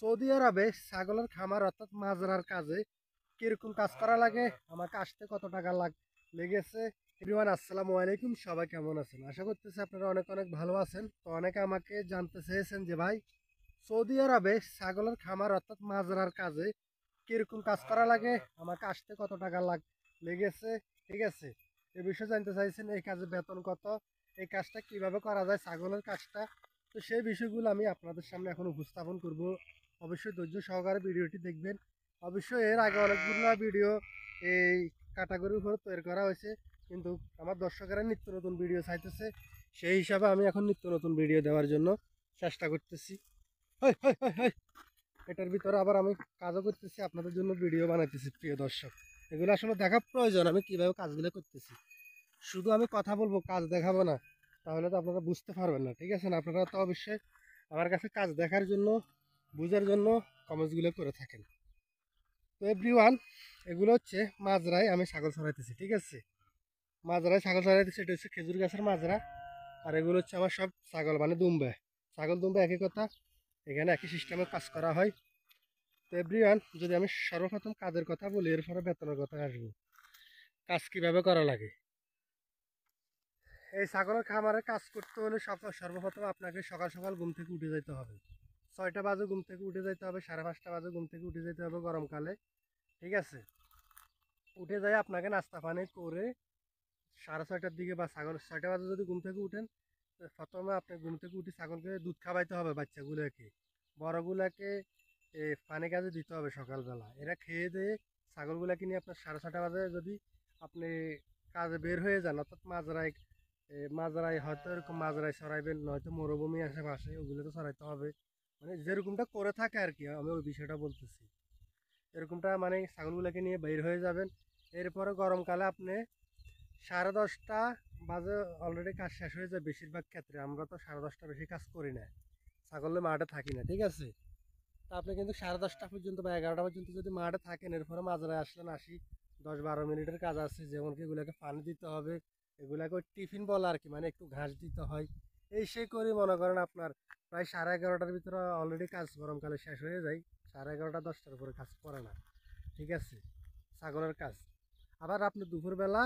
Saudi আরবে ছাগলের খামার অর্থাৎ মাজরার কাজে কিরকম কাজ করা লাগে, আমাকে আসতে কত টাকা লেগেছে। এভরিওয়ান আসসালামু আলাইকুম, সবাই কেমন আছেন? আশা করতেছি আপনারা অনেক অনেক ভালো আছেন। তো অনেকে আমাকে জানতে চেয়েছেন যে ভাই, সৌদি আরবে ছাগলের খামার অর্থাৎ মাজরার কাজে কিরকম কাজ করা লাগে, আমাকে আসতে কত টাকা লেগেছে। ঠিক আছে, এই বিষয়ে জানতে চাইছেন, এই কাজে বেতন কত, এই কাজটা কিভাবে করা যায় ছাগলের কাজটা। তো সেই বিষয়গুলো আমি আপনাদের সামনে এখন উপস্থাপন করব। অবশ্যই ধৈর্য সহকারে ভিডিওটি দেখবেন। অবশ্যই এর আগে অনেকগুলো ভিডিও এই ক্যাটাগরির উপর তৈরি করা হয়েছে, কিন্তু আমার দর্শকেরা নিত্য নতুন ভিডিও চাইতেছে, সেই হিসাবে আমি এখন নিত্য নতুন ভিডিও দেওয়ার জন্য চেষ্টা করতেছি। এটার ভিতরে আবার আমি কাজও করতেছি, আপনাদের জন্য ভিডিও বানাইতেছি। প্রিয় দর্শক, এগুলো আসলে দেখা প্রয়োজন, আমি কিভাবে কাজগুলো করতেছি। শুধু আমি কথা বলবো, কাজ দেখাবো না, তাহলে তো আপনারা বুঝতে পারবেন না। ঠিক আছে, আপনারা তো অবশ্যই আমার কাছে কাজ দেখার জন্য, বুঝার জন্য কমেন্টসগুলো করে থাকেন। তো এভরিওয়ান, এগুলো হচ্ছে মাজরায় আমি ছাগল ছড়াইতেছি। ঠিক আছে, মাজরায় ছাগল ছড়াইতেছি, এটা হচ্ছে খেজুর গাছের মাজরা। আর এগুলো হচ্ছে আমার সব ছাগল, মানে দুম্বে ছাগল। দুম্বে একই কথা, এখানে একই সিস্টেমে কাজ করা হয়। তো এভরিওয়ান, যদি আমি সর্বপ্রথম কাজের কথা বলি, এরপরে বেতনের কথা আসবো। কাজ কিভাবে করা লাগে, এই ছাগলের খামারে কাজ করতে হলে সর্বপ্রথম আপনাকে সকাল সকাল ঘুম থেকে উঠে যেতে হবে। 6টা বাজে ঘুম থেকে উঠে যেতে হবে, 5:30 বাজে ঘুম থেকে উঠে যেতে হবে গরমকালে। ঠিক আছে, উঠে যায় আপনাকে নাস্তা পানি করে 6:30টার দিকে, বা ছাগল 6টা বাজে যদি ঘুম থেকে উঠেন, প্রথমে আপনি ঘুম থেকে উঠে ছাগলকে দুধ খাওয়াইতে হবে। বাচ্চাগুলোকে, বড়গুলাকে পানি কাজে দিতে হবে সকালবেলা। এরা খেয়ে দিয়ে ছাগলগুলাকে নিয়ে আপনার 6:30 বাজে যদি আপনি কাজে বের হয়ে যান, অর্থাৎ মাজরায় হয়তো এরকম মাজরায় ছড়াইবেন, নয়তো মরুভূমি আশেপাশে, ওগুলো তো ছড়াইতে হবে। মানে যেরকমটা করে থাকে আর কি, আমি ওই বিষয়টা বলতেছি। এরকমটা মানে ছাগলগুলোকে নিয়ে বের হয়ে যাবেন। এরপরে গরমকালে আপনি 10:30 বাজে অলরেডি কাজ শেষ হয়ে যায় বেশিরভাগ ক্ষেত্রে। আমরা তো 10:30 বেশি কাজ করি না, ছাগলের মাঠে থাকি না। ঠিক আছে, তা আপনি কিন্তু 10:30 পর্যন্ত বা 11টা পর্যন্ত যদি মাঠে থাকেন, এরপরে মাজরায় আসলেন, 10-12 মিনিটের কাজ আছে। যেমন কি এগুলোকে পানি দিতে হবে, এগুলাকে টিফিন বলা আর কি, মানে একটু ঘাস দিতে হয়। এই সে করে মনে করেন আপনার প্রায় 11:30টার ভিতরে অলরেডি কাজ গরমকালে শেষ হয়ে যায়। 11:30, 10টার উপরে কাজ করে না। ঠিক আছে, ছাগলের কাজ। আবার আপনি দুপুরবেলা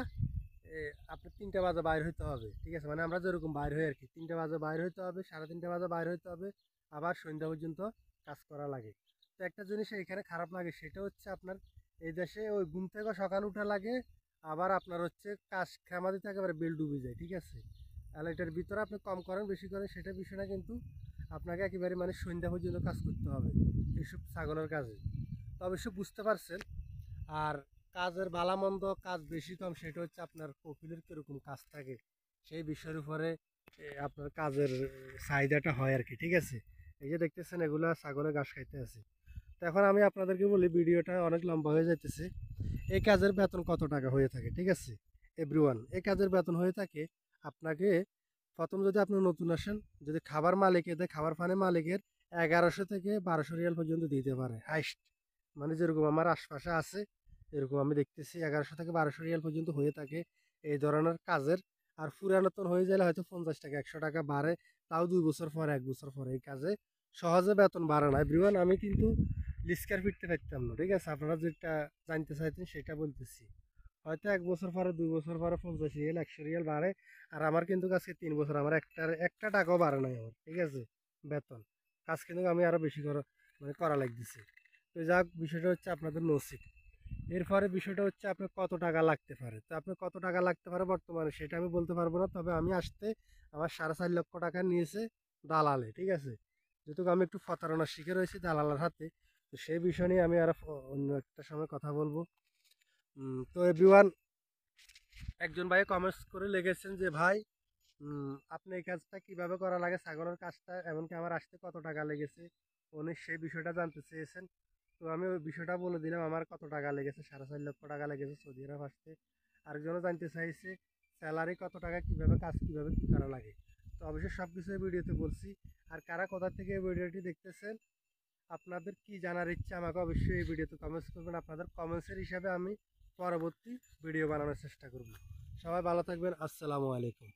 আপনি 3টা বাজে বাইর হইতে হবে। ঠিক আছে, মানে আমরা যেরকম বাইর হই আর কি, 3টা বাজে বাইর হইতে হবে, 3:30 বাজে বাইর হইতে হবে। আবার সন্ধ্যা পর্যন্ত কাজ করা লাগে। তো একটা জিনিস এখানে খারাপ লাগে, সেটা হচ্ছে আপনার এই দেশে ওই ঘুম থেকে সকাল উঠা লাগে, আবার আপনার হচ্ছে কাজ খেমা দিতে একেবারে বেল ডুবে যায়। ঠিক আছে, তাহলে এটার ভিতরে আপনি কম করেন বেশি করেন সেটা বিষয় না, কিন্তু আপনাকে একেবারে মানে সন্ধ্যা পর্যন্ত কাজ করতে হবে এইসব ছাগলের কাজে। তো অবশ্যই বুঝতে পারছেন। আর কাজের ভালামন্দ, কাজ বেশি কম, সেটা হচ্ছে আপনার প্রফিলের কীরকম কাজ থাকে, সেই বিষয়ের উপরে আপনার কাজের চাহিদাটা হয় আর কি। ঠিক আছে, এই যে দেখতেছেন এগুলা ছাগলে ঘাস খাইতে আছে। তো এখন আমি আপনাদেরকে বলি, ভিডিওটা অনেক লম্বা হয়ে যাইতেছে। এই কাজের বেতন কত টাকা হয়ে থাকে? ঠিক আছে এভরিওয়ান, এই কাজের বেতন হয়ে থাকে আপনাকে, প্রথম যদি আপনি নতুন আসেন, যদি খাবার মালিকের দেয়, খাবার পানি মালিকের 1100 থেকে 1200 রিয়াল পর্যন্ত দিতে পারে হাইস্ট। মানে যেরকম আমার আশপাশে আছে, এরকম আমি দেখতেছি 1100 থেকে 1200 রিয়াল পর্যন্ত হয়ে থাকে এই ধরনের কাজের। আর পুরানতন হয়ে গেলে হয়তো 50 টাকা 100 টাকা বাড়ে, তাও 2 বছর পরে 1 বছর পরে। এই কাজে সহজে বেতন বাড়ে না এভরিওয়ান, আমি কিন্তু লিস্কার ফিরতে পারতাম না। ঠিক আছে, আপনারা যেটা জানতে চাইতেন সেটা বলতেছি। হয়তো 1 বছর পরে 2 বছর পরে 50 রিয়াল 100 রিয়াল বাড়ে। আর আমার কিন্তু আজকে 3 বছর, আমার একটা টাকাও বাড়ে নাই আমার। ঠিক আছে, বেতন কাজ কিন্তু আমি আরো বেশি মানে করা লাগতেছে। তো যাক, বিষয়টা হচ্ছে আপনাদের নসিব। এরপরে বিষয়টা হচ্ছে আপনার কত টাকা লাগতে পারে। তো আপনার কত টাকা লাগতে পারে বর্তমানে সেটা আমি বলতে পারবো না, তবে আমি আসতে আমার 4.5 লক্ষ টাকা নিয়েছে দালালে। ঠিক আছে, যেহেতু আমি একটু প্রতারণার শিকার হয়েছি দালালের হাতে, তো সেই বিষয় নিয়ে আমি আরো অন্য একটা সময় কথা বলবো। তো এভরিওয়ান, একজন ভাই কমেন্টস করে লিখেছেন যে ভাই, আপনি এই কাজটা কিভাবে করা লাগে, ছাগলের কাজটা, এমনকি আমার আসতে কত টাকা লেগেছে, উনি সেই বিষয়টা জানতে চেয়েছেন। তো আমি ওই বিষয়টা বলে দিলাম, আমার কত টাকা লেগেছে, 4.5 লক্ষ টাকা লেগেছে সৌদি আরব আসতে। আরেকজনও জানতে চাইছে স্যালারি কত টাকা, কিভাবে কাজ কিভাবে কি করা লাগে। তো অবশ্যই সব কিছু এই ভিডিওতে বলছি। আর কারা কোথা থেকে এই ভিডিওটি দেখতেছেন, আপনাদের কি জানার ইচ্ছা, আমাকে অবশ্যই এই ভিডিওতে কমেন্টস করবেন। আপনাদের কমেন্টসের হিসাবে আমি পরবর্তী ভিডিও বানানোর চেষ্টা করব। সবাই ভালো থাকবেন, আসসালামু আলাইকুম।